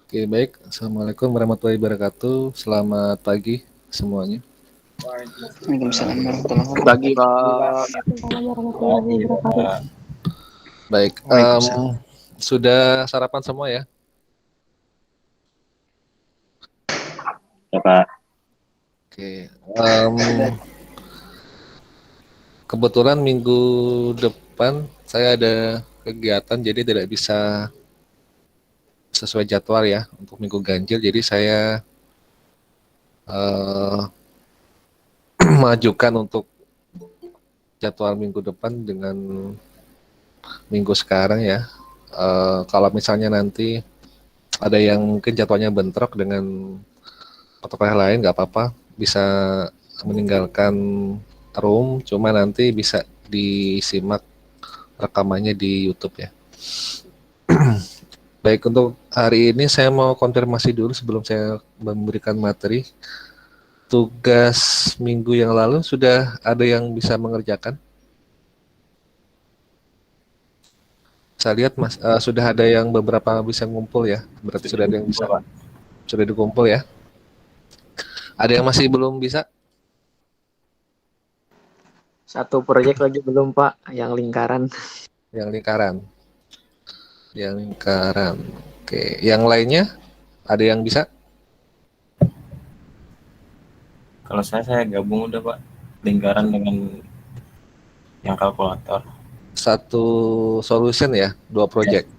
Oke, baik. Assalamualaikum warahmatullahi wabarakatuh. Selamat pagi semuanya. Waalaikumsalam warahmatullahi Bagi wabarakatuh. Pak. Waalaikumsalam warahmatullahi wabarakatuh. Baik, Waalaikumsalam. sudah sarapan semua ya? Ya Pak. Oke. Kebetulan minggu depan saya ada kegiatan, jadi tidak bisa sesuai jadwal ya untuk minggu ganjil. Jadi saya eh, mengajukan untuk jadwal minggu depan dengan minggu sekarang ya. Kalau misalnya nanti ada yang mungkin jadwalnya bentrok dengan protokol lain, nggak apa-apa, bisa meninggalkan room, cuma nanti bisa disimak rekamannya di YouTube ya. Baik, untuk hari ini saya mau konfirmasi dulu sebelum saya memberikan materi. Tugas minggu yang lalu sudah ada yang bisa mengerjakan? Saya lihat Mas, sudah ada yang beberapa bisa ngumpul ya. Berarti sudah ada yang bisa. Pak. Sudah dikumpul ya. Ada yang masih belum bisa? Satu proyek lagi belum Pak, yang lingkaran. Yang lingkaran. Yang lingkaran. Oke, yang lainnya ada yang bisa? Kalau saya gabung udah Pak, lingkaran dengan yang kalkulator. Satu solution ya, dua project.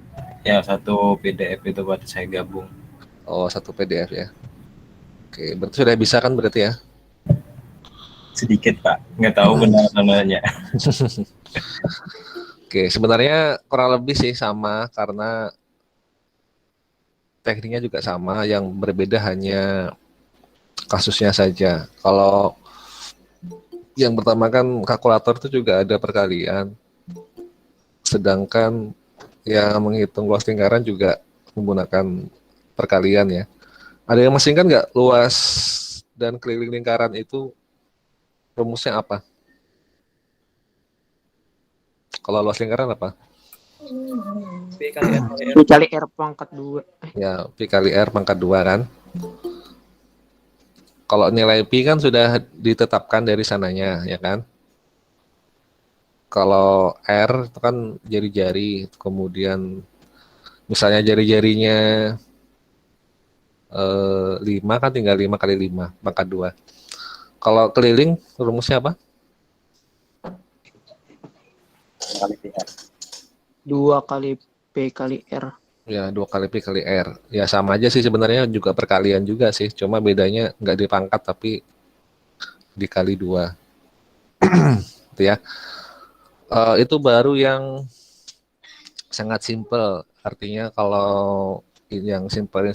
Ya satu PDF itu Pak saya gabung. Oh, satu PDF ya. Oke, berarti sudah bisa kan berarti ya? Sedikit Pak, nggak tahu benar namanya. Oke, sebenarnya kurang lebih sih sama karena tekniknya juga sama, yang berbeda hanya kasusnya saja. Kalau yang pertama kan kalkulator itu juga ada perkalian, sedangkan yang menghitung luas lingkaran juga menggunakan perkalian ya. Ada yang masih ingat nggak luas dan keliling lingkaran itu rumusnya apa? Kalau luas lingkaran apa? Dikali R pangkat 2. Ya, Pi kali R pangkat 2 kan. Kalau nilai Pi kan sudah ditetapkan dari sananya, ya kan? Kalau R itu kan jari-jari, kemudian misalnya jari-jarinya 5 kan tinggal 5 kali 5, pangkat 2. Kalau keliling rumusnya apa? 2 kali P kali R. Ya, 2 kali Pi kali R. Ya sama aja sih sebenarnya, juga perkalian juga sih. Cuma bedanya nggak dipangkat tapi dikali 2. Gitu ya. Itu baru yang sangat simple. Artinya kalau yang simple ini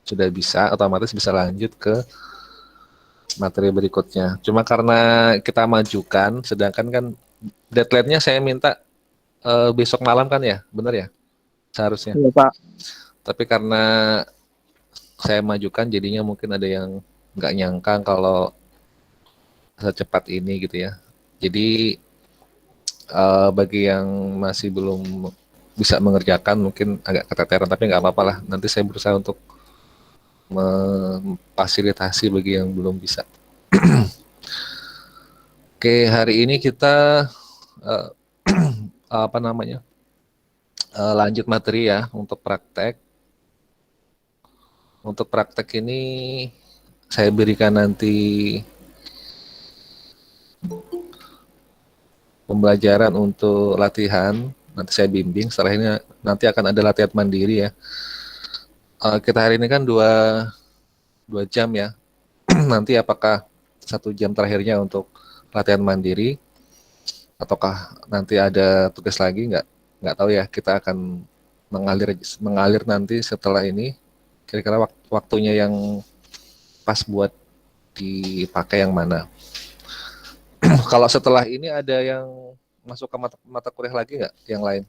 sudah bisa, otomatis bisa lanjut ke materi berikutnya. Cuma karena kita majukan, sedangkan kan deadline-nya saya minta besok malam kan ya, benar ya? Seharusnya. Iya Pak. Tapi karena saya majukan, jadinya mungkin ada yang nggak nyangka kalau secepat ini gitu ya. Jadi bagi yang masih belum bisa mengerjakan mungkin agak keteteran, tapi nggak apa-apa lah. Nanti saya berusaha untuk memfasilitasi bagi yang belum bisa. Oke, hari ini kita uh, apa namanya lanjut materi ya untuk praktek. Untuk praktek ini saya berikan nanti pembelajaran untuk latihan. Nanti saya bimbing. Setelah ini nanti akan ada latihan mandiri ya. Kita hari ini kan dua jam ya. Nanti apakah 1 jam terakhirnya untuk latihan mandiri, ataukah nanti ada tugas lagi, nggak tahu ya. Kita akan mengalir nanti setelah ini. Kira-kira waktunya yang pas buat dipakai yang mana. Kalau setelah ini ada yang masuk ke mata kuliah lagi nggak yang lain?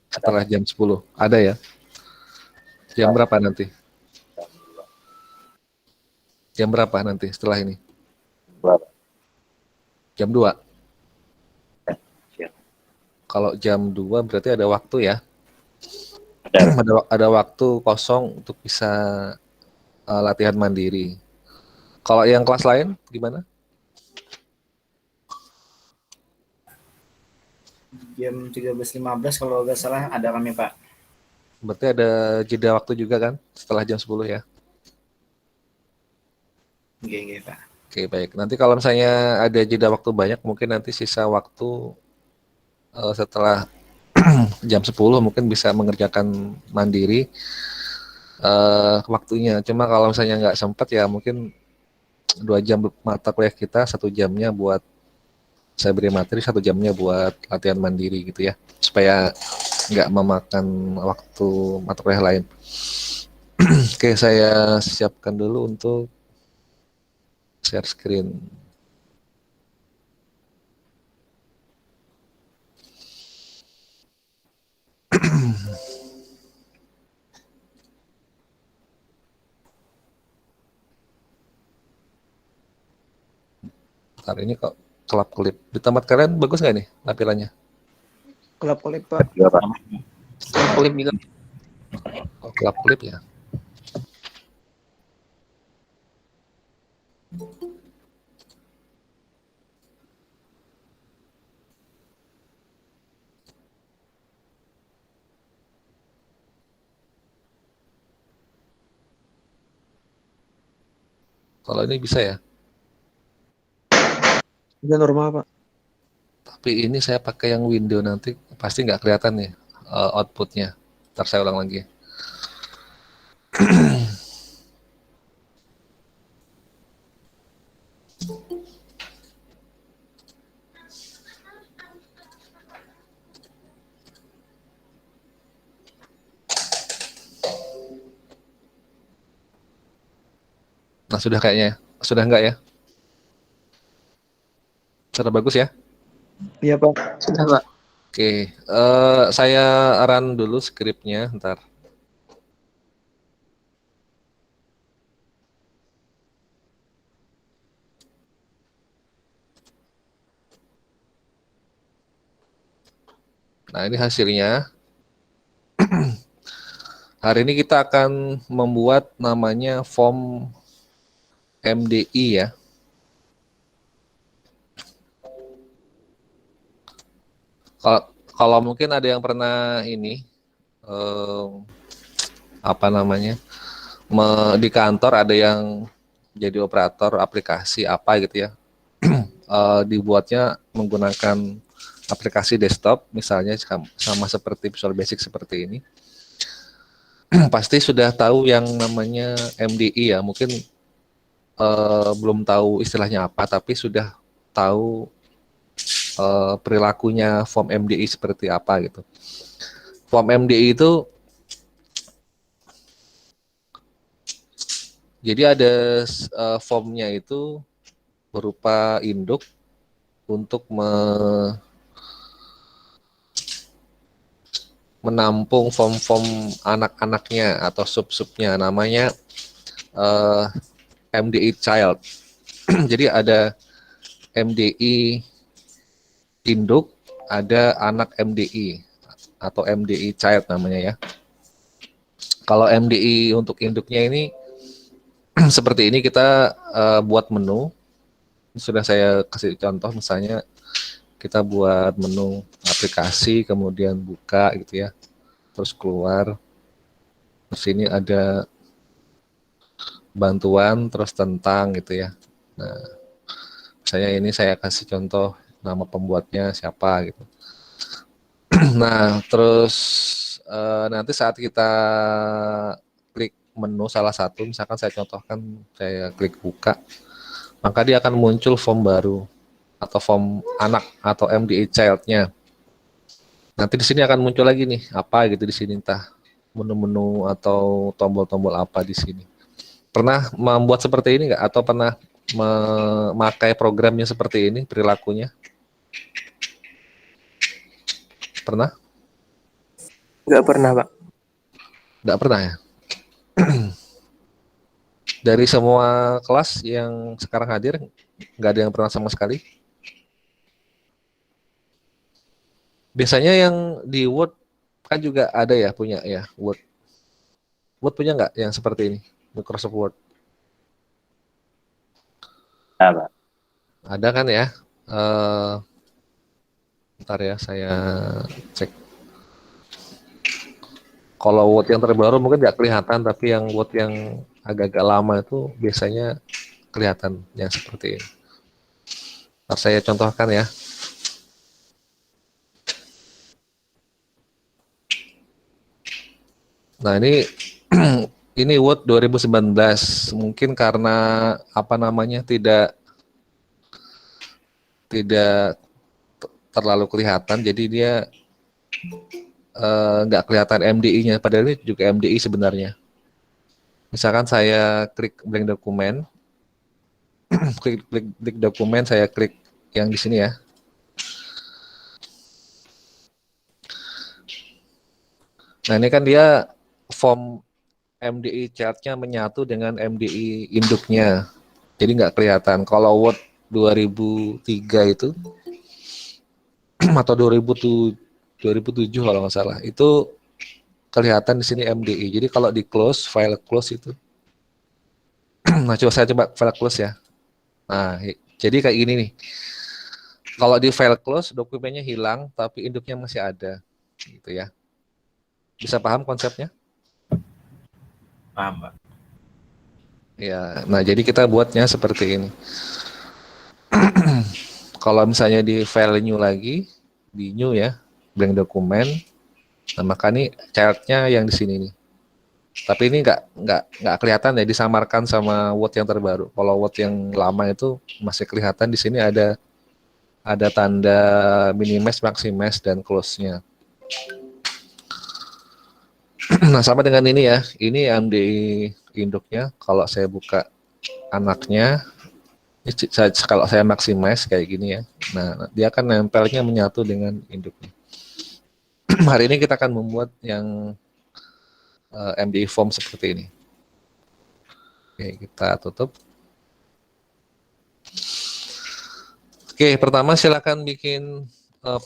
Setelah jam 10 ada ya? Jam berapa nanti? Jam berapa nanti setelah ini? Jam 2. Kalau jam 2 berarti ada waktu ya. Ada. ada waktu kosong untuk bisa latihan mandiri. Kalau yang kelas lain gimana? Jam 13.15 kalau nggak salah ada kami Pak. Berarti ada jeda waktu juga kan setelah jam 10 ya? Oke Pak. Oke, baik. Nanti kalau misalnya ada jeda waktu banyak, mungkin nanti sisa waktu setelah jam 10 mungkin bisa mengerjakan mandiri waktunya. Cuma kalau misalnya nggak sempat ya mungkin 2 jam mata kuliah kita, 1 jamnya buat saya beri materi, 1 jamnya buat latihan mandiri gitu ya, supaya nggak memakan waktu mata kuliah lain. Oke, saya siapkan dulu untuk share screen. Ntar ini kok kelap kelip. Di tempat kalian bagus nggak nih tampilannya? Kelap-kelip Pak. Juga Pak. Kelap-kelip juga. Oh, kelap kelip ya. Kalau ini bisa ya. Udah normal Pak. Tapi ini saya pakai yang window, nanti pasti nggak kelihatan nih outputnya. Ntar saya ulang lagi. Nah, sudah kayaknya ya. Sudah nggak ya? Sudah bagus ya? Iya Pak. Sudah Pak. Oke, saya run dulu skripnya, ntar. Nah, ini hasilnya. Hari ini kita akan membuat namanya form MDI ya. Kalau mungkin ada yang pernah ini, apa namanya, di kantor ada yang jadi operator aplikasi apa gitu ya, dibuatnya menggunakan aplikasi desktop misalnya sama seperti Visual Basic seperti ini. Pasti sudah tahu yang namanya MDI ya, mungkin belum tahu istilahnya apa, tapi sudah tahu perilakunya form MDI seperti apa gitu. Form MDI itu jadi ada formnya itu berupa induk untuk menampung form-form anak-anaknya atau sub-subnya, namanya MDI child. Jadi ada MDI induk, ada anak MDI atau MDI child namanya ya. Kalau MDI untuk induknya ini seperti ini, kita buat menu. Sudah saya kasih contoh, misalnya kita buat menu aplikasi, kemudian buka gitu ya, terus keluar. Terus ini ada bantuan, terus tentang gitu ya. Nah, misalnya ini saya kasih contoh nama pembuatnya siapa gitu. Nah, terus nanti saat kita klik menu salah satu, misalkan saya contohkan, saya klik buka, maka dia akan muncul form baru atau form anak atau MDI child-nya. Nanti di sini akan muncul lagi nih apa gitu di sini, entah menu-menu atau tombol-tombol apa di sini. Pernah membuat seperti ini nggak? Atau pernah memakai programnya seperti ini perilakunya? Pernah? Nggak pernah Pak. Nggak pernah ya? Dari semua kelas yang sekarang hadir, nggak ada yang pernah sama sekali? Biasanya yang di Word Kan juga ada ya punya ya Word. Word punya nggak yang seperti ini? Microsoft Word. Pak. Ada kan ya? Eh, Ntar ya saya cek. Kalau Word yang terbaru mungkin nggak kelihatan, tapi yang Word yang agak-agak lama itu biasanya kelihatan yang seperti ini. Ntar saya contohkan ya. Nah ini ini Word 2019 mungkin karena apa namanya tidak terlalu kelihatan, jadi dia nggak kelihatan MDI-nya. Padahal ini juga MDI sebenarnya. Misalkan saya klik blank dokumen, klik dokumen, saya klik yang di sini ya. Nah ini kan dia form MDI chartnya menyatu dengan MDI induknya, jadi nggak kelihatan. Kalau Word 2003 itu atau 2007 kalau nggak salah, itu kelihatan di sini MDI. Jadi kalau di close, file close itu, nah saya coba file close ya. Nah jadi kayak gini nih. Kalau di file close, dokumennya hilang, tapi induknya masih ada, gitu ya. Bisa paham konsepnya? Paham, Pak. Ya, nah jadi kita buatnya seperti ini. Kalau misalnya di file new lagi, di new ya, blank dokumen, nah maka nih childnya yang di sini nih. Tapi ini nggak kelihatan ya, disamarkan sama Word yang terbaru. Kalau Word yang lama itu masih kelihatan di sini ada tanda minimize, maximize, dan close-nya. Nah sama dengan ini ya, ini MDI induknya. Kalau saya buka anaknya, kalau saya maximize kayak gini ya, nah dia akan nempelnya menyatu dengan induknya. Hari ini kita akan membuat yang MDI form seperti ini. Oke, kita tutup. Oke, pertama silakan bikin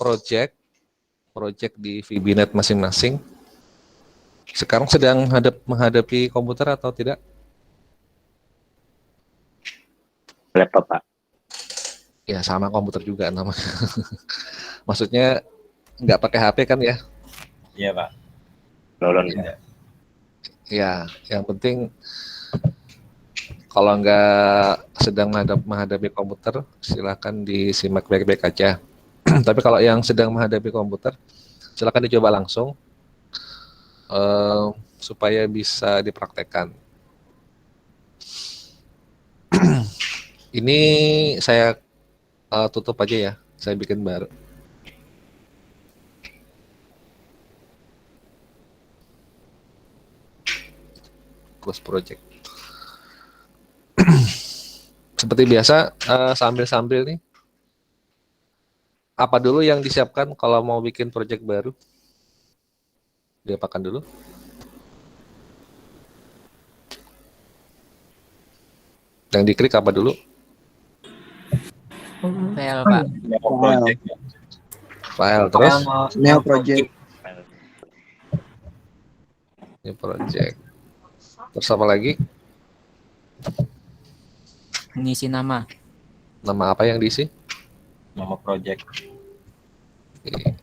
project di VBNet masing-masing. Sekarang sedang menghadapi komputer atau tidak? Laptop, Pak. Ya, sama komputer juga namanya. Maksudnya nggak pakai HP kan ya? Iya, Pak. Lolon Ya. tidak. Ya, yang penting kalau nggak sedang menghadapi komputer, silakan disimak baik-baik aja. Tapi kalau yang sedang menghadapi komputer, silakan dicoba langsung supaya bisa dipraktekkan. Ini saya tutup aja ya, saya bikin baru. Close project. Seperti biasa, sambil-sambil nih, apa dulu yang disiapkan kalau mau bikin project baru? Diapakan dulu? Yang diklik apa dulu? File, Pak. Neo project. File, terus Neo project. ini project. Terus apa lagi? Ngisi nama. Nama apa yang diisi? Nama project. Oke.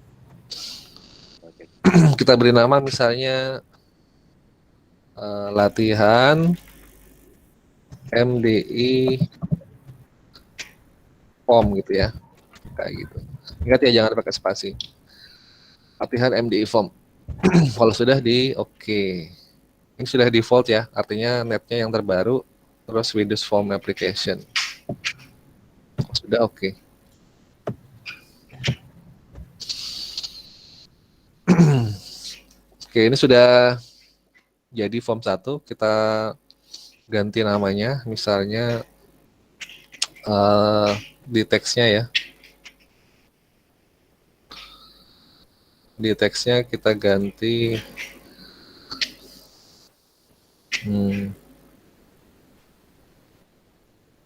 Kita beri nama misalnya latihan MDI form gitu ya, kayak gitu. Ingat ya, jangan pakai spasi. Latihan MDI form. Kalau sudah oke. Ini sudah default ya, artinya netnya yang terbaru, terus Windows Form Application. Sudah oke. Oke, ini sudah jadi form 1, kita ganti namanya, misalnya di teksnya ya. Di teksnya kita ganti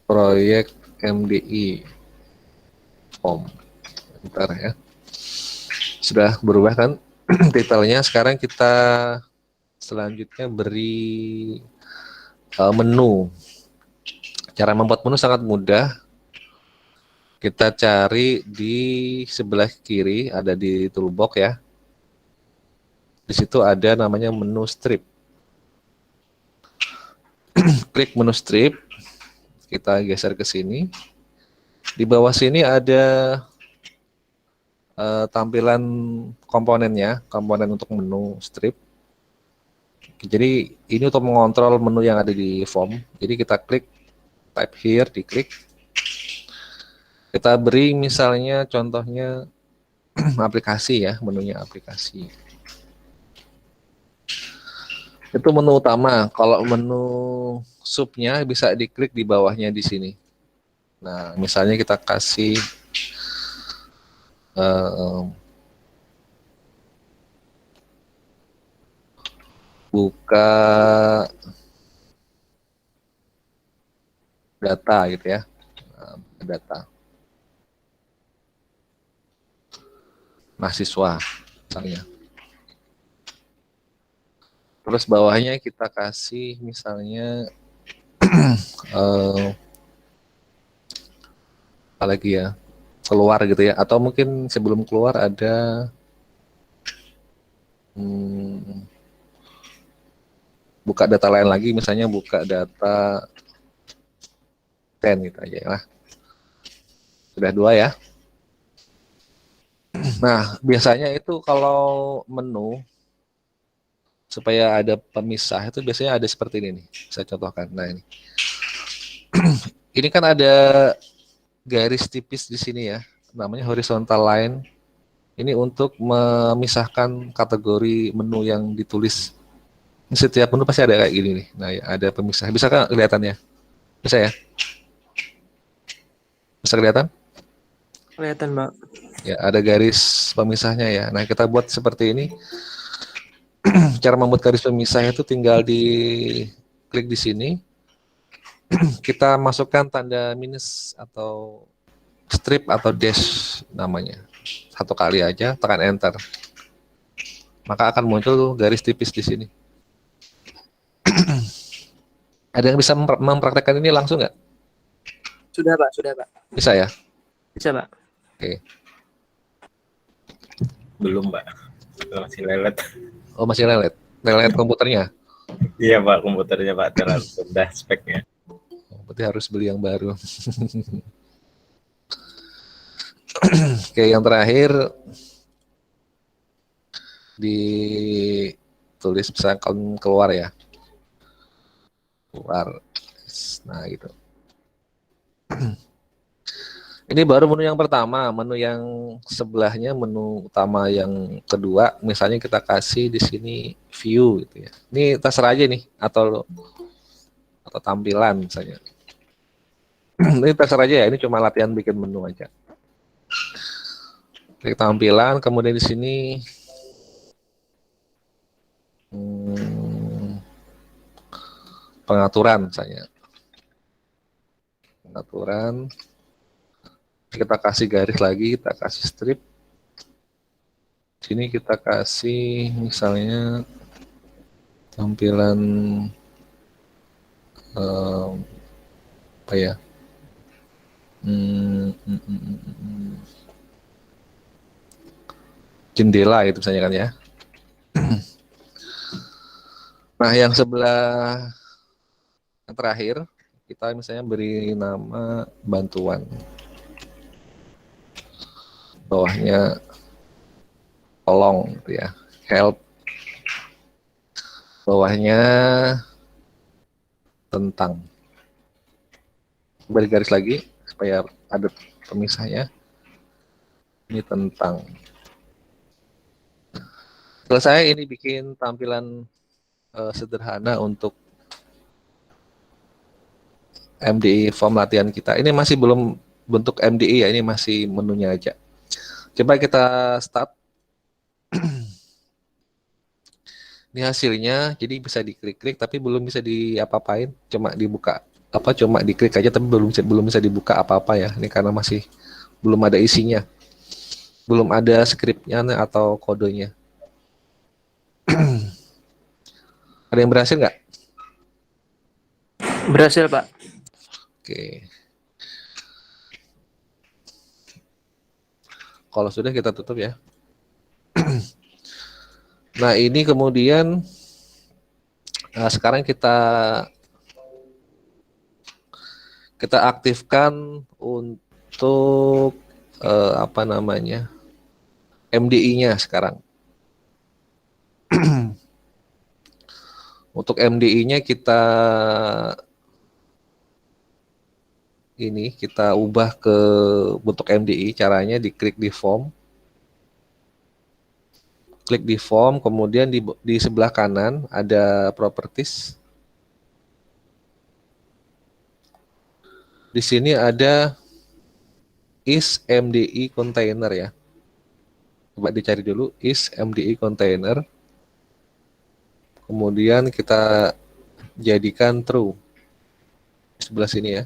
proyek MDI form. Bentar ya. Sudah berubah kan? detailnya. Sekarang kita selanjutnya beri menu. Cara membuat menu sangat mudah. Kita cari di sebelah kiri, ada di toolbox ya. Di situ ada namanya menu strip. Klik menu strip, kita geser ke sini. Di bawah sini ada tampilan komponennya, komponen untuk menu strip. Jadi ini untuk mengontrol menu yang ada di form. Jadi kita klik type here, diklik. Kita beri misalnya contohnya aplikasi ya, menunya aplikasi. Itu menu utama. Kalau menu subnya bisa diklik di bawahnya di sini. Nah, misalnya kita kasih buka data gitu ya. Nah, data mahasiswa misalnya. Terus bawahnya kita kasih misalnya apa lagi ya, keluar gitu ya, atau mungkin sebelum keluar ada buka data lain lagi, misalnya buka data 10 gitu aja ya. Sudah 2 ya. Nah, biasanya itu kalau menu supaya ada pemisah itu biasanya ada seperti ini nih. Saya contohkan. Nah, ini. Ini kan ada garis tipis di sini ya, namanya horizontal line. Ini untuk memisahkan kategori menu yang ditulis. Ini setiap menu pasti ada kayak gini nih. Nah, ya, ada pemisah. Bisa kan kelihatannya? Bisa ya? Bisa kelihatan? Kelihatan, Mbak. Ya, ada garis pemisahnya ya. Nah, kita buat seperti ini. Cara membuat garis pemisah itu tinggal di klik di sini. Kita masukkan tanda minus atau strip atau dash namanya. 1 kali aja, tekan enter. Maka akan muncul garis tipis di sini. Ada yang bisa mempraktekkan ini langsung nggak? Sudah, Pak. Sudah, Pak. Bisa ya? Bisa, Pak. Oke. Belum, Pak. Masih lelet. Oh, masih lelet. Lelet komputernya. Iya, Pak, komputernya Pak terlalu rendah speknya. Berarti harus beli yang baru. Oke, yang terakhir ditulis misalkan keluar ya. Keluar. Nah, gitu. Ini baru menu yang pertama, menu yang sebelahnya, menu utama yang kedua, misalnya kita kasih di sini view gitu ya. Ini terserah aja nih, atau tampilan misalnya. Ini terserah aja ya, ini cuma latihan bikin menu aja. Klik tampilan, kemudian di sini pengaturan misalnya. Pengaturan. Kita kasih garis lagi, kita kasih strip. Sini kita kasih misalnya tampilan apa ya? Jendela itu misalnya kan ya. Nah, yang sebelah yang terakhir kita misalnya beri nama bantuan. Bawahnya tolong gitu ya, help. Bawahnya tentang. Beri garis lagi supaya ada pemisahnya. Ini tentang. Selesai, ini bikin tampilan sederhana untuk MDI form latihan kita. Ini masih belum bentuk MDI ya, ini masih menunya aja. Coba kita start. Ini hasilnya, jadi bisa diklik-klik tapi belum bisa diapa-apain, cuma dibuka. Cuma diklik aja tapi belum bisa dibuka apa-apa ya. Ini karena masih belum ada isinya. Belum ada skripnya atau kodenya. Ada yang berhasil nggak? Berhasil, Pak. Oke. Kalau sudah kita tutup ya. Nah ini kemudian sekarang kita aktifkan untuk apa namanya MDI-nya sekarang. Untuk MDI-nya kita ubah ke bentuk MDI. Caranya diklik di form. Klik di form, kemudian di sebelah kanan ada properties. Di sini ada is MDI container ya. Coba dicari dulu is MDI container. Kemudian kita jadikan true. Di sebelah sini ya.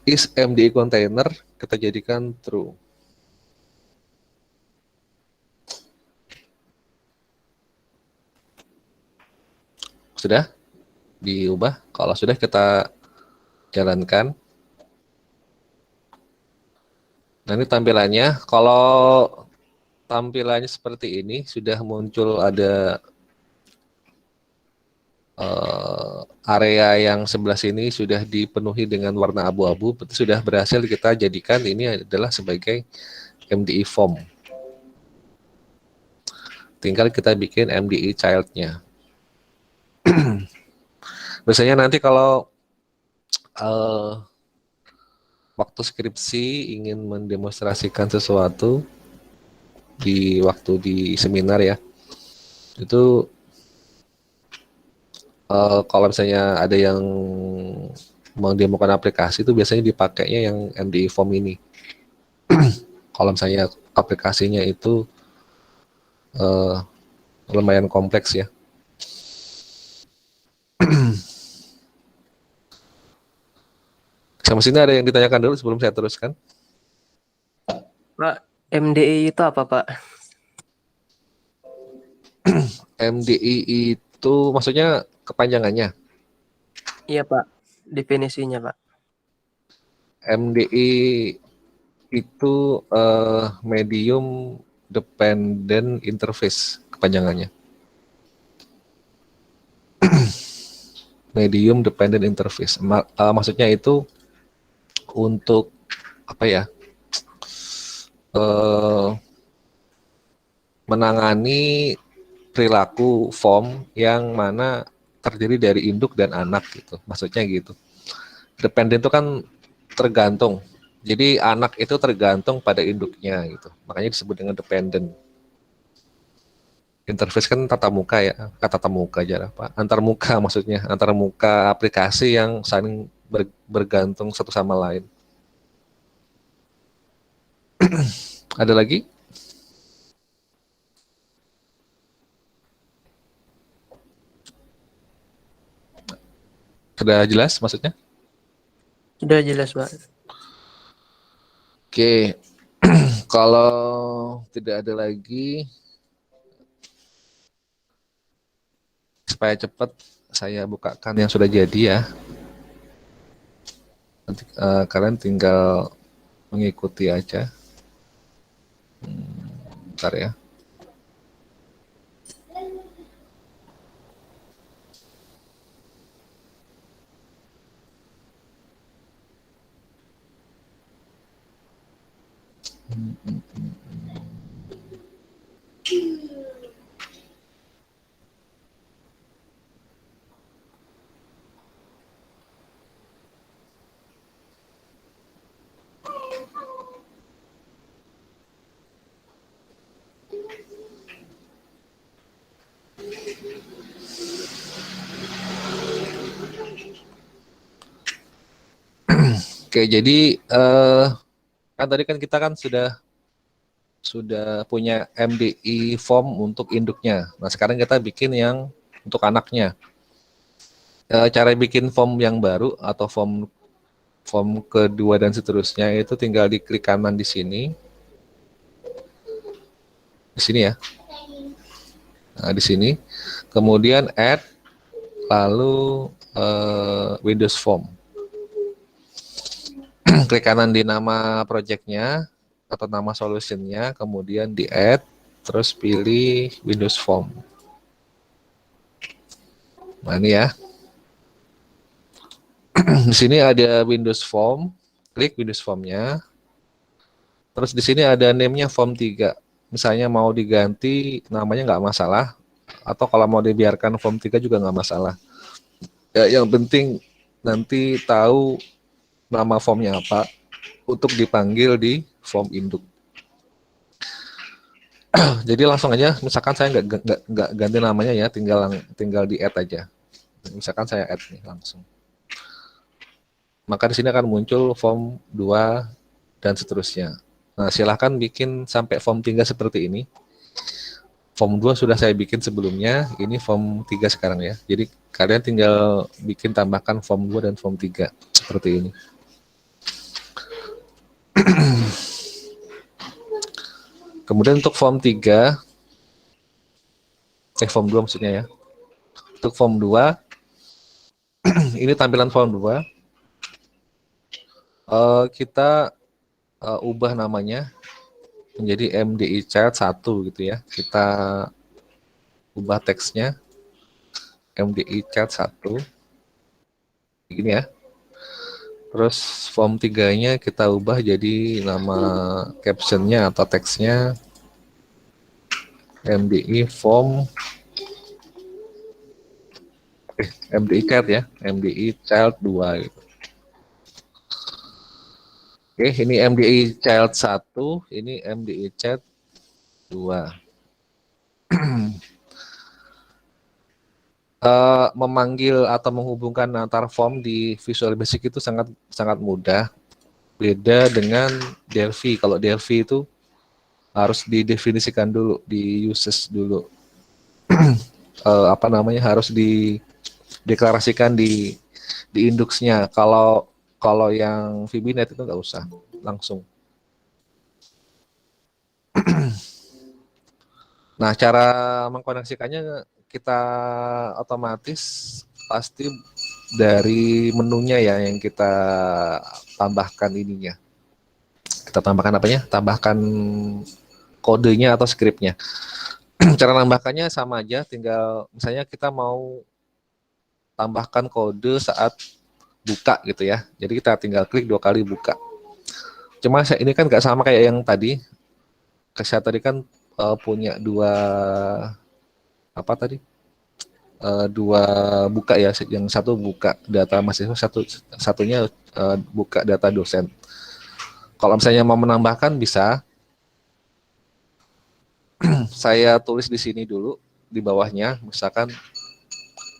Is MDI container kita jadikan true. Sudah diubah? Kalau sudah kita jalankan. Nah ini tampilannya. Kalau tampilannya seperti ini, sudah muncul ada area yang sebelah sini sudah dipenuhi dengan warna abu-abu. Berarti sudah berhasil kita jadikan ini adalah sebagai MDI form. Tinggal kita bikin MDI child-nya. Biasanya nanti kalau waktu skripsi ingin mendemonstrasikan sesuatu waktu di seminar ya, itu kalau misalnya ada yang mendemokan aplikasi itu biasanya dipakainya yang MDI form ini. Kalau misalnya aplikasinya itu lumayan kompleks ya. Sampai sini ada yang ditanyakan dulu sebelum saya teruskan? Pak, MDI itu apa, Pak? MDI itu maksudnya kepanjangannya? Iya, Pak. Definisinya, Pak. MDI itu medium dependent interface kepanjangannya. Medium dependent interface. Maksudnya itu untuk apa ya? Menangani perilaku form yang mana terdiri dari induk dan anak gitu. Maksudnya gitu. Dependent itu kan tergantung. Jadi anak itu tergantung pada induknya gitu. Makanya disebut dengan dependent. Interface kan tatap muka ya, tatap muka aja apa? Antar muka maksudnya, antar muka aplikasi yang saling bergantung satu sama lain. Ada lagi? Sudah jelas maksudnya? Sudah jelas, Pak. Oke, kalau tidak ada lagi, supaya cepat saya bukakan yang sudah jadi ya. Nanti kalian tinggal mengikuti aja. Bentar ya. Oke, jadi kan tadi kan kita kan sudah punya MDI form untuk induknya. Nah, sekarang kita bikin yang untuk anaknya. Cara bikin form yang baru atau form kedua dan seterusnya itu tinggal diklik kanan di sini. di sini ya. Nah, di sini. Kemudian add, lalu Windows Form. Klik kanan di nama projectnya atau nama solutionnya, kemudian di add, terus pilih Windows Form. Nah ini ya. Di sini ada Windows Form, klik Windows Formnya. Terus di sini ada name-nya Form 3. Misalnya mau diganti namanya nggak masalah, atau kalau mau dibiarkan Form 3 juga nggak masalah. Ya, yang penting nanti tahu nama formnya apa untuk dipanggil di form induk. Jadi langsung aja, misalkan saya nggak ganti namanya ya, tinggal di add aja. Misalkan saya add nih langsung. Maka di sini akan muncul form 2 dan seterusnya. Nah, silahkan bikin sampai form 3 seperti ini. Form 2 sudah saya bikin sebelumnya, ini form 3 sekarang ya. Jadi kalian tinggal bikin tambahkan form 2 dan form 3 seperti ini. Kemudian untuk form 3, form 2 maksudnya ya. Untuk form 2, ini tampilan form 2. Kita ubah namanya menjadi MDI Child 1 gitu ya. Kita ubah teksnya MDI Child 1. Begini ya. Terus form 3-nya kita ubah jadi nama captionnya atau teksnya MDI form MDI Child ya, MDI Child 2 gitu. Oke, ini MDI Child 1, ini MDI Child 2. Memanggil atau menghubungkan antar form di Visual Basic itu sangat mudah. Beda dengan Delphi. Kalau Delphi itu harus didefinisikan dulu, di uses dulu. Harus dideklarasikan di indeksnya. Kalau yang VBNet itu nggak usah, langsung. Nah, cara mengkoneksikannya kita otomatis pasti dari menunya ya yang kita tambahkan ininya. Kita tambahkan apanya? Tambahkan kodenya atau skripnya. Cara nambahkannya sama aja, tinggal misalnya kita mau tambahkan kode saat buka gitu ya. Jadi kita tinggal klik 2 kali buka. Cuma ini kan nggak sama kayak yang tadi. Saya tadi kan punya dua buka ya, yang satu buka data mahasiswa, satunya buka data dosen. Kalau misalnya mau menambahkan bisa, saya tulis di sini dulu di bawahnya, misalkan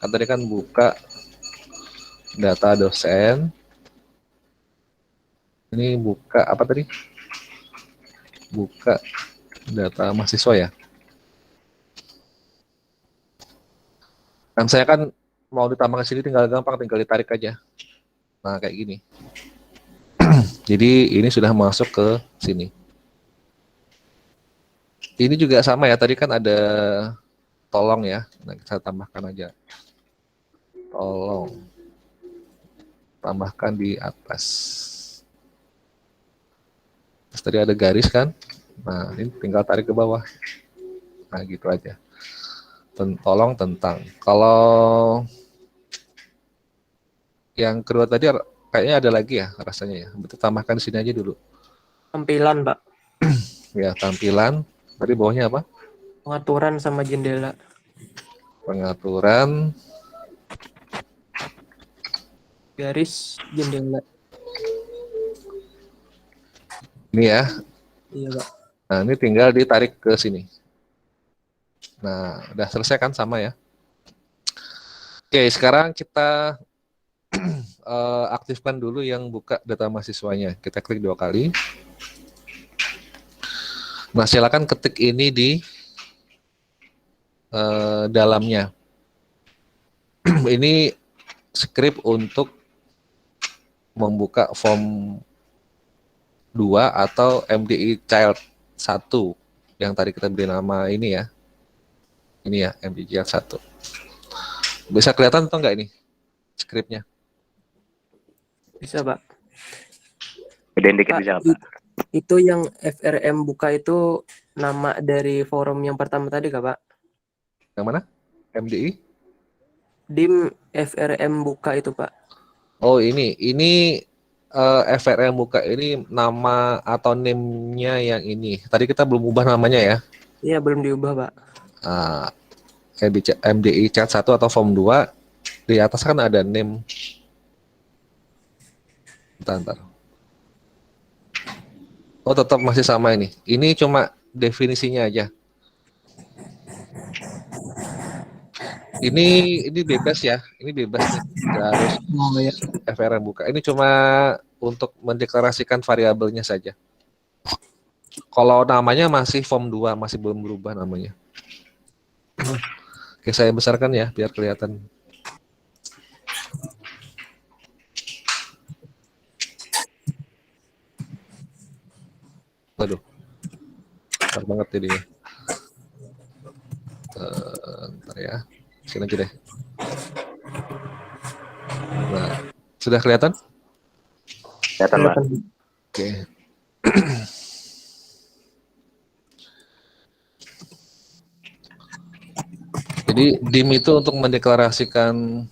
kan tadi kan buka data dosen, ini buka apa tadi? Buka data mahasiswa ya. Dan saya kan mau ditambahkan sini tinggal gampang, tinggal ditarik aja. Nah, kayak gini. Jadi ini sudah masuk ke sini. Ini juga sama ya, tadi kan ada tolong ya. Nah, kita tambahkan aja. Tolong. Tambahkan di atas. Terus tadi ada garis kan. Nah, ini tinggal tarik ke bawah. Nah, gitu aja. Tolong tentang. Kalau yang kedua tadi kayaknya ada lagi ya rasanya ya. Berarti tambahkan di sini aja dulu. Tampilan, Pak. Ya, tampilan. Tadi bawahnya apa? Pengaturan sama jendela. Pengaturan. Garis jendela. Ini ya. Iya, Pak. Nah, ini tinggal ditarik ke sini. Nah, udah selesai kan sama ya. Oke, sekarang kita aktifkan dulu yang buka data mahasiswanya. Kita klik 2 kali. Nah, silakan ketik ini di dalamnya. Ini script untuk membuka form 2 atau MDI Child 1 yang tadi kita beri nama ini ya. Ini ya, MDChat 1. Bisa kelihatan atau enggak ini skripnya? Bisa, Pak. Gedein dikit Pak, bisa nggak, Pak? itu yang FRM buka itu nama dari forum yang pertama tadi kak Pak? Yang mana? MDI? Dim FRM buka itu Pak. Oh ini FRM buka ini nama atau name-nya yang ini. Tadi kita belum ubah namanya ya. Iya belum diubah Pak. MDI chat 1 atau form 2 di atas kan ada name. Bentar. Oh tetap masih sama ini. Ini cuma definisinya aja. Ini bebas ya. Ini bebas nih. Nggak harus FRM buka. Ini cuma untuk mendeklarasikan variabelnya saja. Kalau namanya masih form 2, masih belum berubah namanya. Oke, saya besarkan ya biar kelihatan. Waduh, besar banget jadinya. Ntar ya, sini aja deh. Nah, sudah kelihatan? Kelihatan, Pak. Oke. Jadi dim itu untuk mendeklarasikan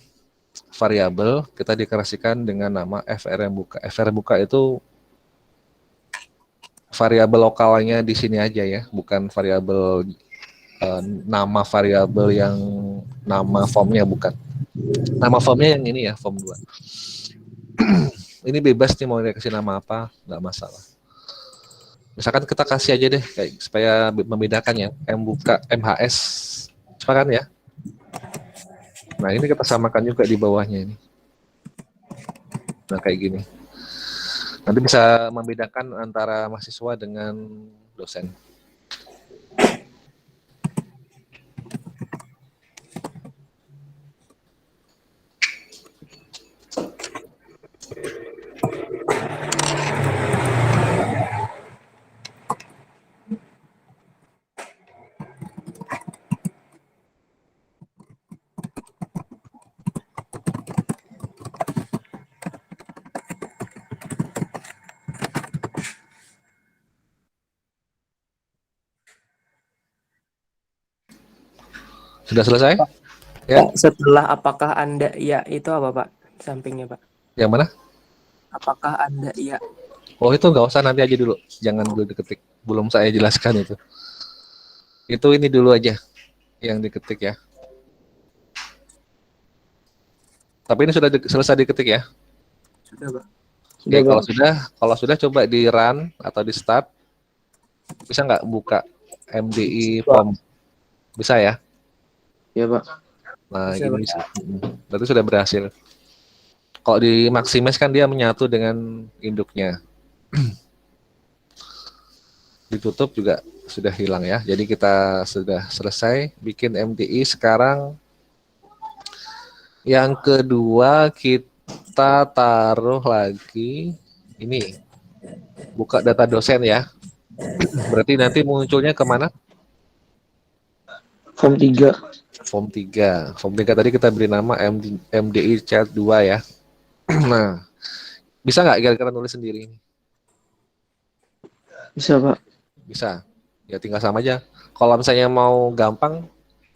variabel, kita deklarasikan dengan nama FRM buka. FRM buka itu variabel lokalnya di sini aja ya, bukan variabel nama variabel yang nama formnya bukan. Nama formnya yang ini ya, form 2. Ini bebas nih mau dikasih nama apa, nggak masalah. Misalkan kita kasih aja deh kayak supaya membedakan ya, M buka MHS, kan ya. Nah ini kita samakan juga di bawahnya ini. Nah kayak gini. Nanti bisa membedakan antara mahasiswa dengan dosen. Sudah selesai? Ya. Pak, setelah apakah Anda ya itu apa Pak? Sampingnya Pak. Yang mana? Apakah Anda ya? Oh itu nggak usah, nanti aja dulu. Jangan dulu diketik. Belum saya jelaskan itu. Itu ini dulu aja yang diketik ya. Tapi ini sudah selesai diketik ya. Sudah Pak. Oke, kalau sudah coba di run atau di start. Bisa nggak buka MDI form? Bisa ya? Ya Pak. Nah, Bisa, ini berarti sudah berhasil. Kalau di Maximesh kan dia menyatu dengan induknya. Ditutup juga sudah hilang ya. Jadi kita sudah selesai bikin MDI. Sekarang yang kedua kita taruh lagi ini. Buka data dosen ya. Berarti nanti munculnya kemana? Form 3. Form 3. Form 3 tadi kita beri nama MDI Chat 2 ya. Nah, bisa nggak kira-kira nulis sendiri ini? Bisa Pak. Bisa. Ya tinggal sama aja. Kalau misalnya mau gampang,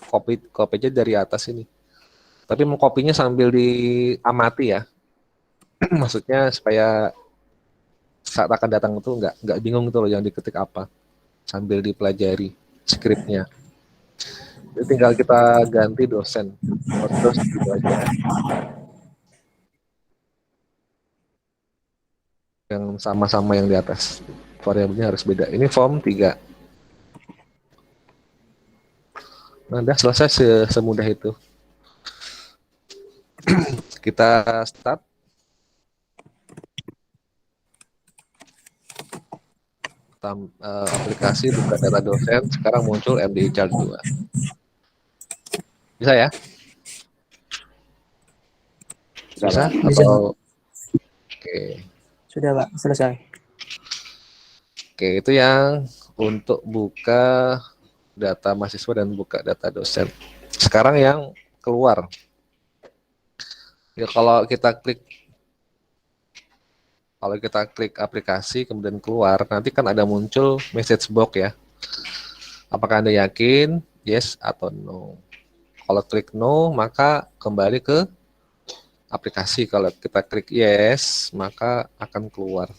copy aja dari atas ini. Tapi mau kopinya sambil diamati ya. Maksudnya supaya saat akan datang itu nggak bingung gitu loh yang diketik apa. Sambil dipelajari skripnya. Jadi tinggal kita ganti dosen. Terus gitu aja. Yang sama-sama yang di atas. Variabelnya harus beda. Ini form 3. Nah, udah selesai semudah itu. Kita start. Aplikasi buka data dosen. Sekarang muncul MDI Chart 2. Bisa ya? Bisa? Atau oke. Sudah Pak, selesai. Oke, itu yang untuk buka data mahasiswa dan buka data dosen. Sekarang yang keluar. Ya kalau kita klik aplikasi kemudian keluar, nanti kan ada muncul message box ya. Apakah Anda yakin? Yes atau no. Kalau klik no, maka kembali ke aplikasi. Kalau kita klik yes, maka akan keluar.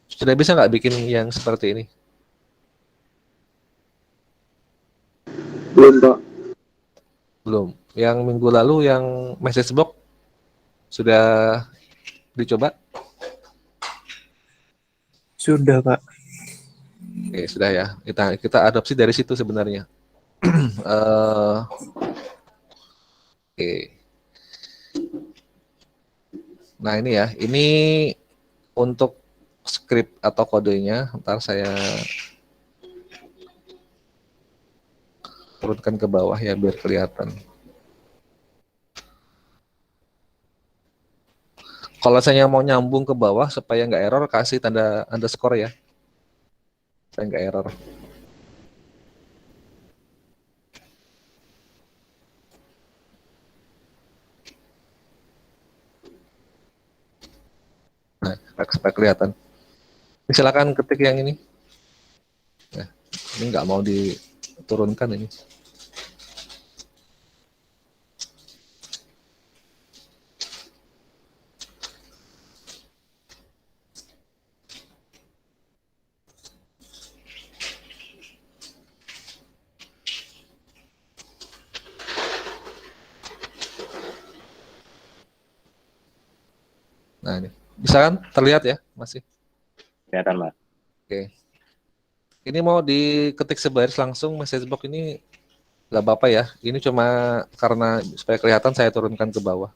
Sudah bisa nggak bikin yang seperti ini? Belum, Pak. Belum. Yang minggu lalu yang message box sudah dicoba? Sudah, Pak. Oke, sudah ya. Kita adopsi dari situ sebenarnya. Eh, oke. Nah ini ya, ini untuk script atau kodenya. Ntar saya turunkan ke bawah ya biar kelihatan. Kalau saya mau nyambung ke bawah supaya nggak error, kasih tanda underscore ya. Supaya nggak error. Nah, supaya kelihatan. Silakan ketik yang ini. Nah, ini nggak mau diturunkan ini. Nah ini, bisa kan? Terlihat ya, masih. Kelihatan, Mas. Oke. Ini mau diketik sebaris langsung message box ini nggak apa-apa ya. Ini cuma karena supaya kelihatan saya turunkan ke bawah.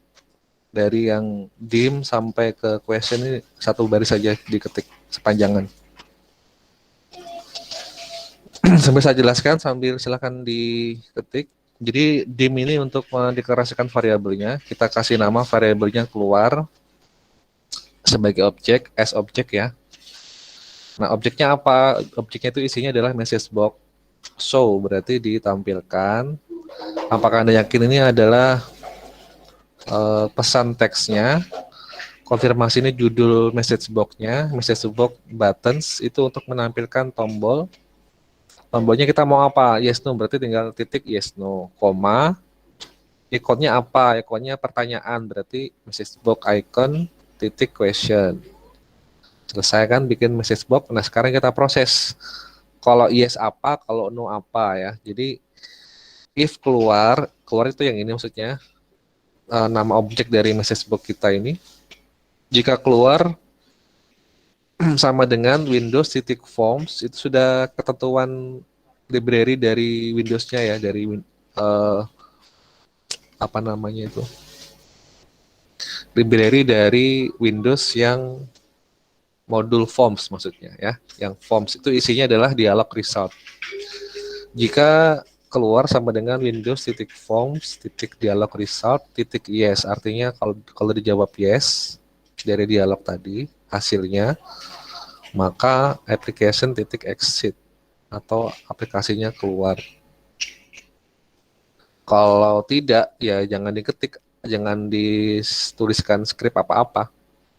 Dari yang dim sampai ke question ini satu baris saja diketik sepanjangan. Sambil saya jelaskan sambil silakan diketik. Jadi dim ini untuk mendeklarasikan variabelnya, kita kasih nama variabelnya keluar sebagai objek, as objek ya. Nah, objeknya apa? Objeknya itu isinya adalah message box. Show berarti ditampilkan. Apakah Anda yakin ini adalah pesan teksnya? Konfirmasi ini judul message box-nya, message box buttons itu untuk menampilkan tombol. Tombolnya kita mau apa? Yes no berarti tinggal titik yes no, koma. Ikonnya apa? Ikonnya pertanyaan berarti message box icon titik question. Selesai kan bikin message box. Nah, sekarang kita proses. Kalau yes apa, kalau no apa ya. Jadi if keluar itu yang ini maksudnya nama objek dari message box kita ini. Jika keluar sama dengan Windows titik forms itu sudah ketentuan library dari Windows-nya ya dari apa namanya itu library dari Windows yang modul forms maksudnya ya. Yang forms itu isinya adalah dialog result. Jika keluar sama dengan Windows titik forms titik dialog result titik yes artinya kalau dijawab yes dari dialog tadi hasilnya maka application titik exit atau aplikasinya keluar. Kalau tidak ya jangan diketik, jangan dituliskan skrip apa-apa.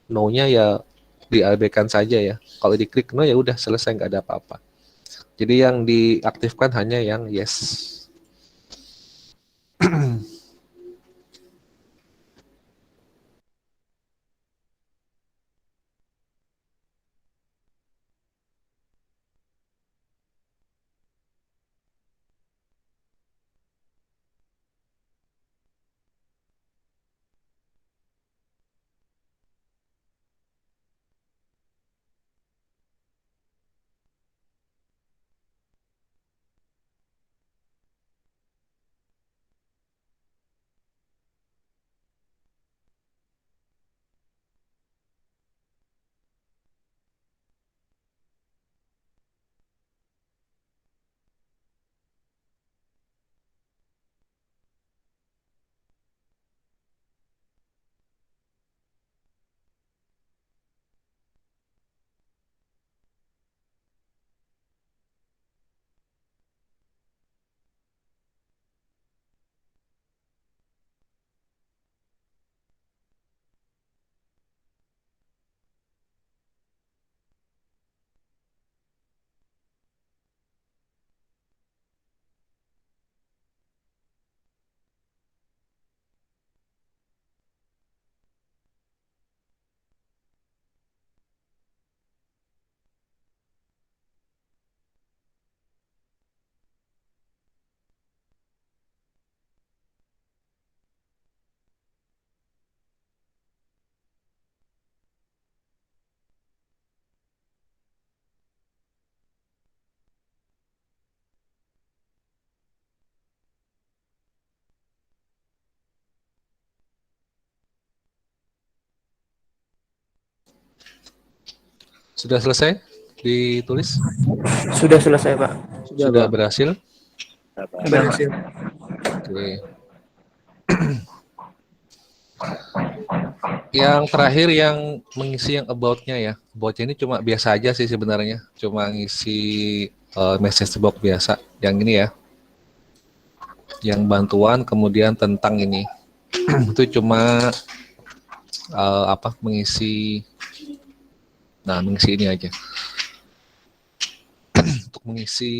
No-nya ya diabaikan saja ya. Kalau diklik no ya udah selesai nggak ada apa-apa. Jadi yang diaktifkan hanya yang yes. Sudah selesai ditulis? Sudah selesai, Pak. Sudah berhasil? Berhasil. Oke. Yang terakhir yang mengisi yang about-nya ya. About-nya ini cuma biasa aja sih sebenarnya. Cuma ngisi message box biasa. Yang ini ya. Yang bantuan kemudian tentang ini. Itu cuma mengisi. Nah, mengisi ini aja. Untuk mengisi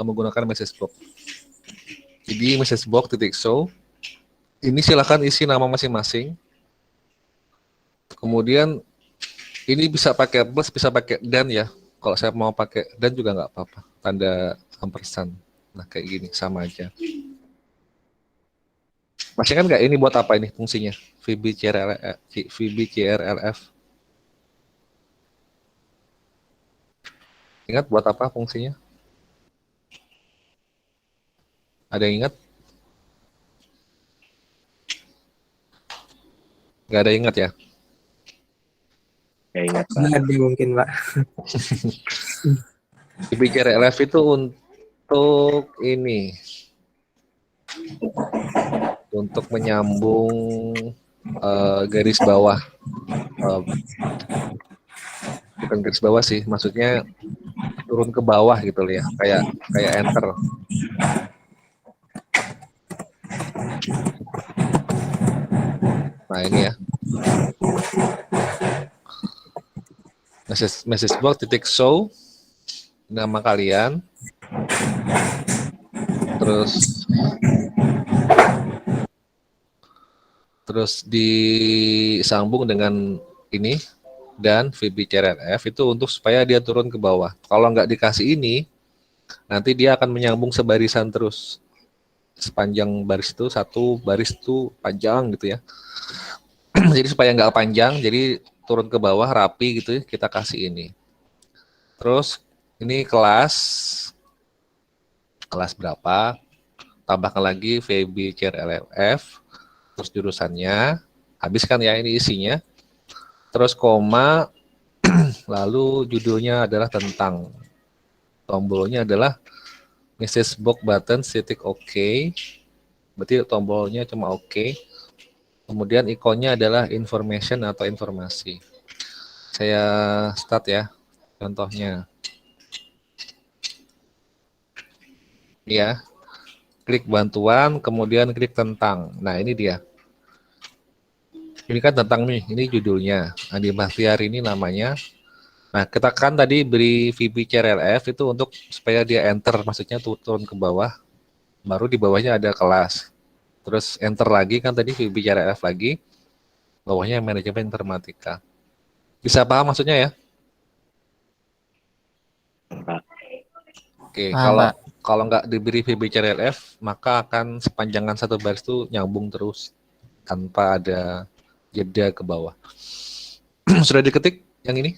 menggunakan message box. Jadi message box .show. Ini silakan isi nama masing-masing. Kemudian ini bisa pakai plus, bisa pakai dan ya. Kalau saya mau pakai dan juga nggak apa-apa. Tanda ampersand. Nah kayak gini sama aja. Masih kan nggak ini buat apa ini fungsinya? VBCRLF. Ingat buat apa fungsinya? Ada yang ingat? Nggak ada yang ingat ya? Ya ingat Pak. Nggak ada mungkin, Pak. VBCRLF itu untuk ini. Untuk menyambung garis bawah. Bukan garis bawah sih, maksudnya turun ke bawah gitu loh ya, kayak enter. Nah ini ya, message box .show nama kalian, terus disambung dengan ini dan VBCRLF itu untuk supaya dia turun ke bawah. Kalau nggak dikasih ini, nanti dia akan menyambung sebarisan terus. Sepanjang baris itu, satu baris itu panjang gitu ya. Jadi supaya nggak panjang, jadi turun ke bawah rapi gitu ya, kita kasih ini. Terus ini kelas berapa, tambahkan lagi VBCRLF, terus jurusannya, habiskan ya ini isinya. Terus koma, lalu judulnya adalah tentang, tombolnya adalah message box button titik OK, berarti tombolnya cuma OK. Kemudian ikonnya adalah information atau informasi. Saya start ya, contohnya. Ya, klik bantuan, kemudian klik tentang. Nah ini dia. Ini kan tentang nih, ini judulnya. Andi Bahtiar ini namanya. Nah, kita kan tadi beri VBCRLF itu untuk supaya dia enter, maksudnya turun ke bawah. Baru di bawahnya ada kelas. Terus enter lagi kan tadi VBCRLF lagi. Bawahnya manajemen informatika. Bisa paham maksudnya ya? Oke, kalau nggak diberi VBCRLF, maka akan sepanjangan satu baris itu nyambung terus tanpa ada jeda ke bawah. Sudah diketik yang ini?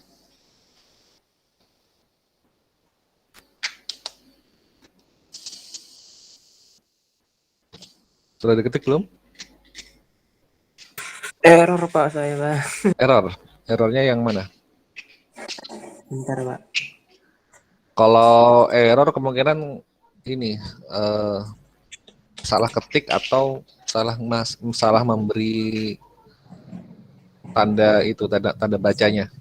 Sudah diketik belum? Error, Pak, saya, Pak. Errornya yang mana? Bentar, Pak. Kalau error kemungkinan ini salah ketik atau salah memberi tanda itu, tanda bacanya.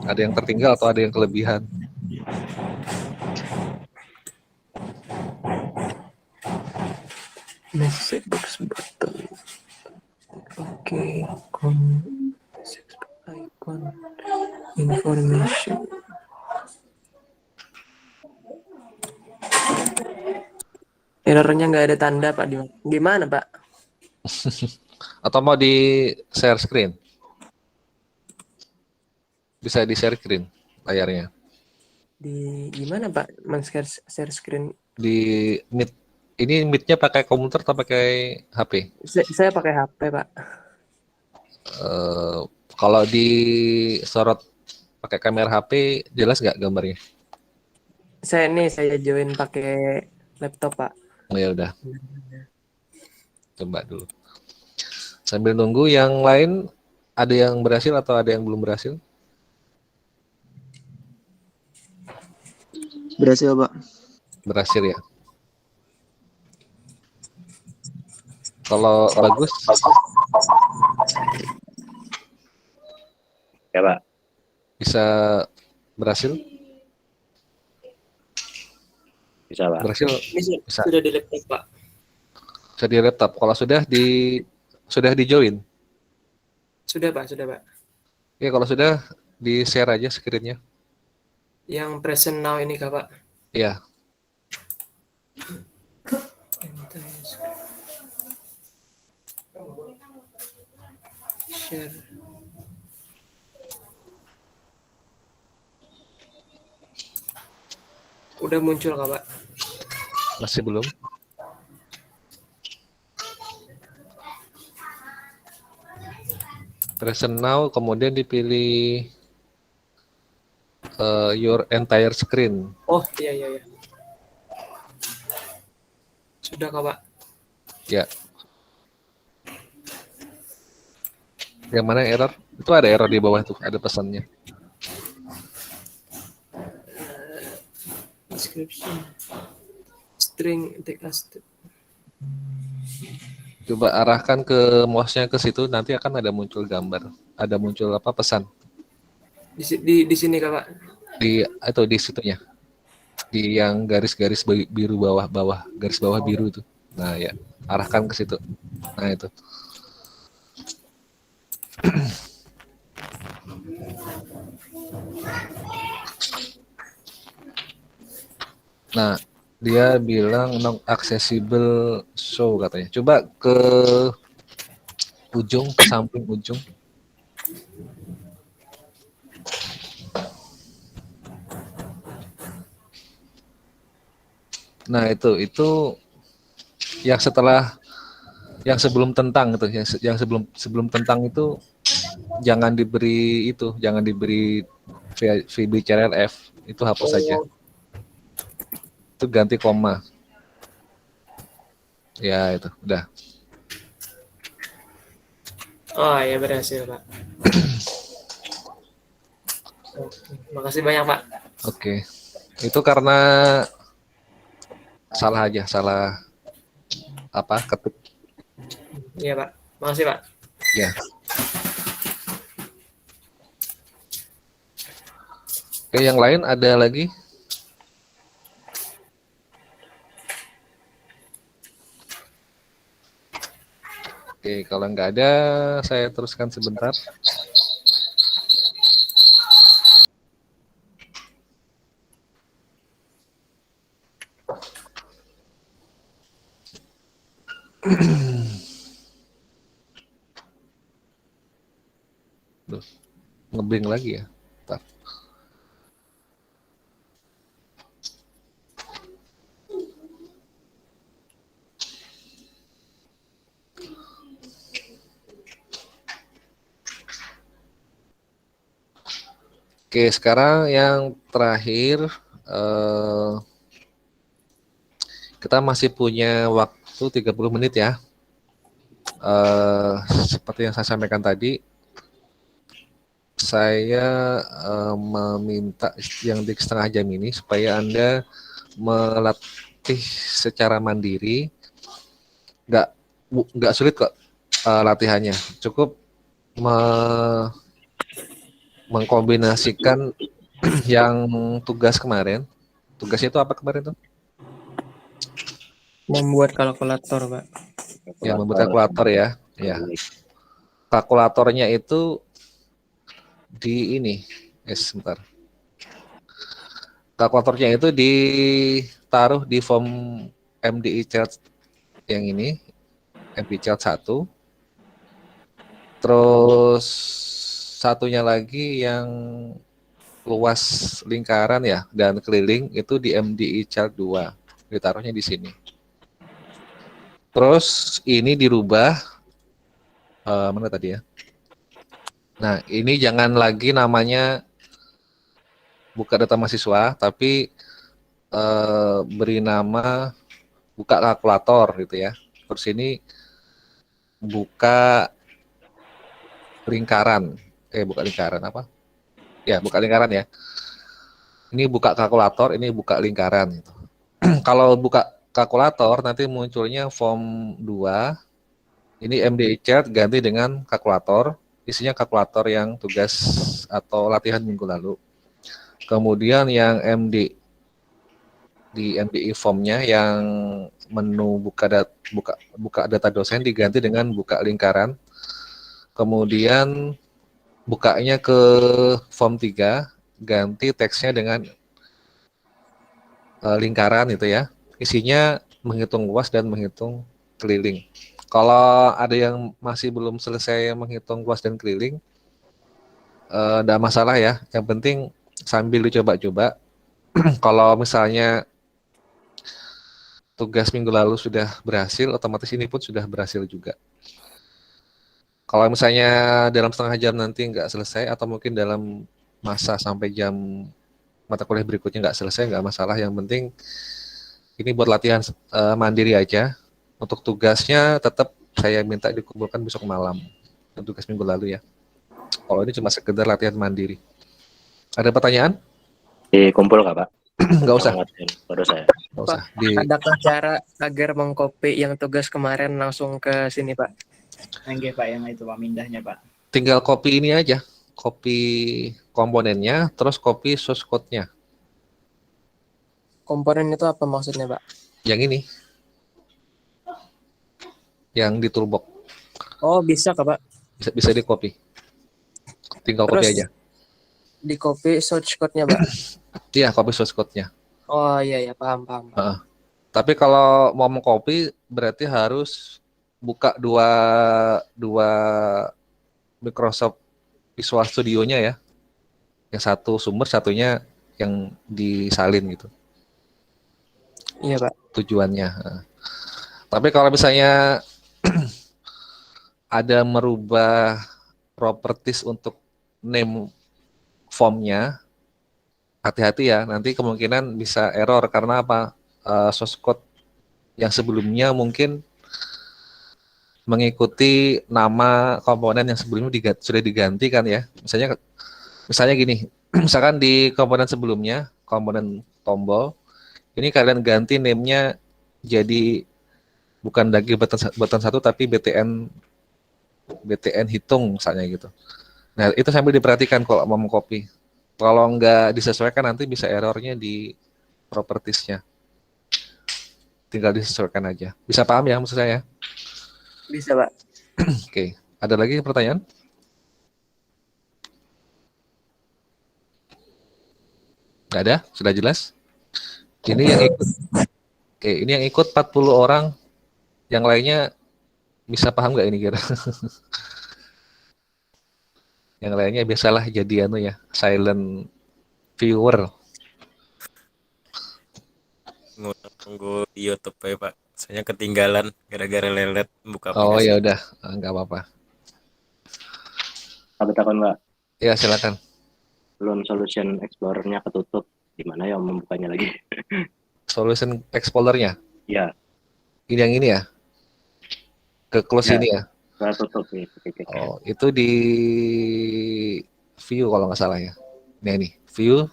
Ada yang tertinggal atau ada yang kelebihan. Message box button. Oke, message box icon, information. Errornya nggak ada tanda, Pak. Gimana, Pak? Atau mau di share screen? Bisa di share screen layarnya. Di gimana, Pak? Men-share screen. Di Meet. Ini Meet-nya pakai komputer atau pakai HP? Saya pakai HP, Pak. Kalau di sorot pakai kamera HP, jelas nggak gambarnya? Saya join pakai laptop, Pak. Oh ya udah. Coba dulu. Sambil nunggu yang lain, ada yang berhasil atau ada yang belum berhasil? Berhasil, Pak. Berhasil ya. Kalau bagus, Ya, Pak. bisa berhasil, Bisa, Pak. berhasil Ini bisa, sudah di laptop, Pak. bisa di laptop. Kalau sudah di join, Sudah, Pak, sudah, Pak. ya kalau sudah di share aja screen-nya. Yang present now ini Kak, Pak. Ya, Share. Udah muncul Kak, Pak. masih belum. Present now, kemudian dipilih your entire screen. Oh, iya, iya, iya. Sudah Kak, Pak. Ya. Yang mana error? Itu ada error di bawah tuh, ada pesannya. Description. String take as Coba arahkan ke mouse-nya ke situ, nanti akan ada muncul gambar, ada muncul apa pesan di sini Kak, Pak. di situnya, di yang garis-garis biru bawah garis bawah biru itu. Nah ya, arahkan ke situ. Nah itu. Nah, dia bilang non accessible show katanya. Coba ke ujung, ke samping ujung. Nah, itu yang setelah yang sebelum tentang itu, yang sebelum tentang itu jangan diberi VBCRLF, itu hapus saja. Itu ganti koma. Ya, itu udah. Oh, ya berhasil, Pak. Oke, makasih banyak, Pak. Oke. Itu karena salah ketik. Iya, Pak. Makasih, Pak. Ya. Oke, yang lain ada lagi? Oke, kalau nggak ada, saya teruskan sebentar. Duh, ngeblank lagi ya. Bentar. Oke, sekarang yang terakhir, kita masih punya waktu 30 menit ya. Seperti yang saya sampaikan tadi, saya meminta yang di setengah jam ini supaya Anda melatih secara mandiri. Nggak sulit kok latihannya. Cukup mengkombinasikan yang tugas kemarin. Tugasnya itu apa kemarin tuh? Membuat kalkulator, Pak. Ya, membuat kalkulator ya. Ya. Kalkulatornya itu di ini. Sebentar. Kalkulatornya itu ditaruh di form MDI chart yang ini, MDI chart 1. Terus satunya lagi yang luas lingkaran ya dan keliling itu di MDI chart 2. Ditaruhnya di sini. Terus ini dirubah mana tadi ya? Nah, ini jangan lagi namanya buka data mahasiswa, tapi beri nama buka kalkulator gitu ya. Terus ini buka lingkaran. Buka lingkaran apa? Ya, buka lingkaran ya. Ini buka kalkulator, ini buka lingkaran gitu. Kalau buka kalkulator nanti munculnya form 2. Ini MDI chart ganti dengan kalkulator. Isinya kalkulator yang tugas atau latihan minggu lalu. Kemudian yang di MDI formnya yang menu buka data dosen diganti dengan buka lingkaran. Kemudian bukanya ke form 3, ganti teksnya dengan lingkaran itu ya. Isinya menghitung luas dan menghitung keliling. Kalau ada yang masih belum selesai menghitung luas dan keliling, enggak masalah ya. Yang penting sambil dicoba-coba. Kalau misalnya tugas minggu lalu sudah berhasil, otomatis ini pun sudah berhasil juga. Kalau misalnya dalam setengah jam nanti nggak selesai, atau mungkin dalam masa sampai jam mata kuliah berikutnya nggak selesai, nggak masalah. Yang penting ini buat latihan mandiri aja. Untuk tugasnya tetap saya minta dikumpulkan besok malam. Tugas minggu lalu ya. Kalau ini cuma sekedar latihan mandiri. Ada pertanyaan? Dikumpul nggak Pak? Nggak usah. Baru saya. Nggak Pak, usah. adakah cara agar mengcopy yang tugas kemarin langsung ke sini, Pak? Enggak Pak, yang itu Pak, mindahnya Pak. Tinggal copy ini aja. Copy komponennya, terus copy source code-nya. Komponen itu apa maksudnya, Pak? Yang ini. Yang di toolbox. Oh, bisa Kak, Pak? Bisa di copy. Tinggal copy Terus aja. di copy source code-nya, Pak? Iya, copy source code-nya. Oh iya, paham. Tapi kalau mau mengcopy berarti harus buka dua Microsoft Visual Studio-nya ya. Yang satu sumber, satunya yang disalin gitu. Iya, Pak. Tujuannya. Tapi kalau misalnya ada merubah properties untuk name formnya, hati-hati ya, nanti kemungkinan bisa error karena apa? Source code yang sebelumnya mungkin mengikuti nama komponen yang sebelumnya sudah diganti kan ya. Misalnya gini, misalkan di komponen sebelumnya, komponen tombol, ini kalian ganti name-nya jadi bukan lagi button 1 tapi BTN hitung misalnya gitu. Nah, itu sambil diperhatikan kalau mau mengcopy. Kalau nggak disesuaikan nanti bisa errornya di propertiesnya. Tinggal disesuaikan aja. Bisa paham ya maksud saya? Bisa, Pak. Oke. Ada lagi pertanyaan? Nggak ada? Sudah jelas? Ini yang ikut. Oke, ini yang ikut 40 orang. Yang lainnya bisa paham nggak ini kira? Yang lainnya biasalah jadi silent viewer. Nunggu di YouTube ya Pak. Saya ketinggalan gara-gara lelet buka Oh aplikasi. ya udah, nggak apa-apa. Apa takon Pak? Ya silakan. Belum solution explorer-nya ketutup. Gimana ya membukanya lagi? Solution Explorer-nya. Ya, Ini yang ini ya. Ke close Ya. ini ya. ketutup nih. Oke. Oh, itu di view kalau nggak salah ya. Ini view,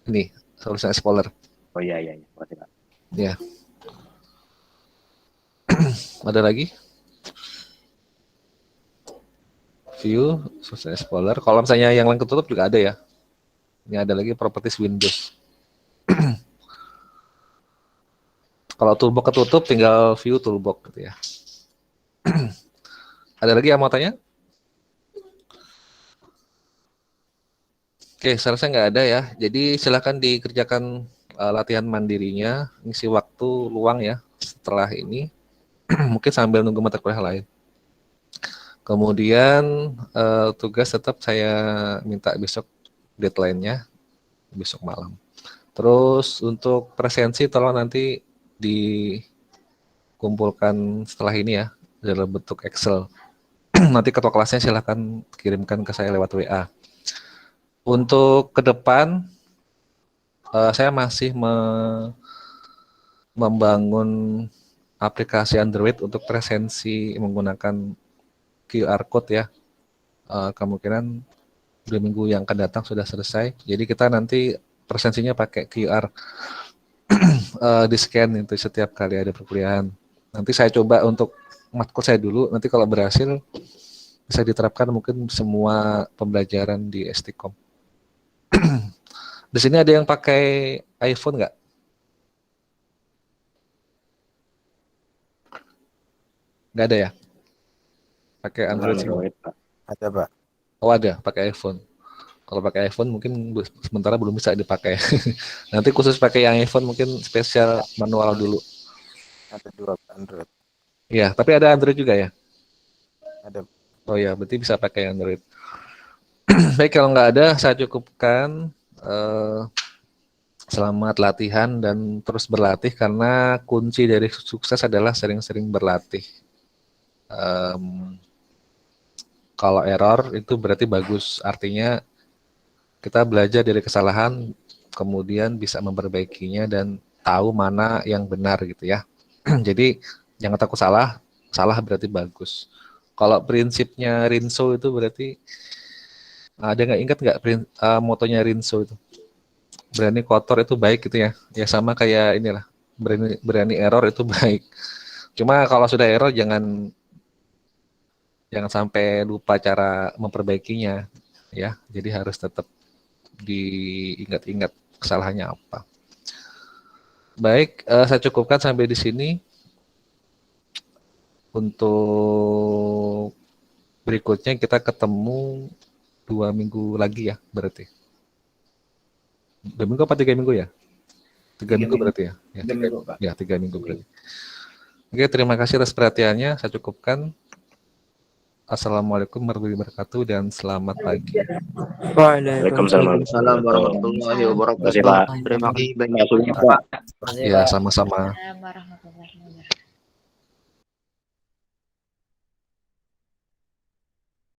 ini Solution Explorer. Oh iya. Makasih Pak. Ya. Ada lagi? View, Solution Explorer. Kalau misalnya yang lain ketutup juga ada ya. Ini ada lagi properties Windows. Kalau toolbox ketutup tinggal view toolbox gitu ya. Ada lagi yang mau tanya? Oke, seharusnya nggak ada ya. Jadi silakan dikerjakan latihan mandirinya, ngisi waktu luang ya setelah ini. Mungkin sambil nunggu mata kuliah lain. Kemudian tugas tetap saya minta besok deadline-nya besok malam. Terus untuk presensi tolong nanti dikumpulkan setelah ini ya dalam bentuk Excel. Nanti ketua kelasnya silahkan kirimkan ke saya lewat WA. Untuk ke depan saya masih membangun aplikasi Android untuk presensi menggunakan QR code ya. Kemungkinan 2 minggu yang akan datang sudah selesai. Jadi kita nanti presensinya pakai QR di scan itu setiap kali ada perkuliahan. Nanti saya coba untuk matkul saya dulu, nanti kalau berhasil bisa diterapkan mungkin semua pembelajaran di STCOM. Di sini ada yang pakai iPhone nggak? Nggak ada ya? Pakai Android semua? Android, Pak. Ada Pak. Oh ada, pakai iPhone. Kalau pakai iPhone mungkin sementara belum bisa dipakai. Nanti khusus pakai yang iPhone mungkin spesial manual dulu. Ada 2 Pak, Android. Iya, tapi ada Android juga ya? Ada. Oh ya, berarti bisa pakai Android. Baik, kalau nggak ada, saya cukupkan. Selamat latihan dan terus berlatih karena kunci dari sukses adalah sering-sering berlatih. Kalau error itu berarti bagus, artinya kita belajar dari kesalahan, kemudian bisa memperbaikinya dan tahu mana yang benar gitu ya. Jadi jangan takut salah, salah berarti bagus. Kalau prinsipnya Rinso itu berarti ada nggak ingat nggak motonya Rinso itu? Berani kotor itu baik gitu ya. Ya sama kayak inilah, berani error itu baik. Cuma kalau sudah error jangan sampai lupa cara memperbaikinya ya. Jadi harus tetap diingat-ingat kesalahannya apa. Baik, saya cukupkan sampai di sini. Untuk berikutnya kita ketemu 2 minggu lagi ya berarti. 2 minggu apa 3 minggu ya? 3 minggu berarti ya? Ya, 3 minggu, Pak. Ya, 3 minggu berarti. Oke, terima kasih atas perhatiannya. Saya cukupkan. Assalamualaikum warahmatullahi wabarakatuh dan selamat pagi. Waalaikumsalam. Waalaikumsalam warahmatullahi Terima kasih, wabarakatuh. Pak. Terima kasih banyak Terima kasih, Pak. Makasih, Ya, Pak. sama-sama. Warahmatullahi wabarakatuh.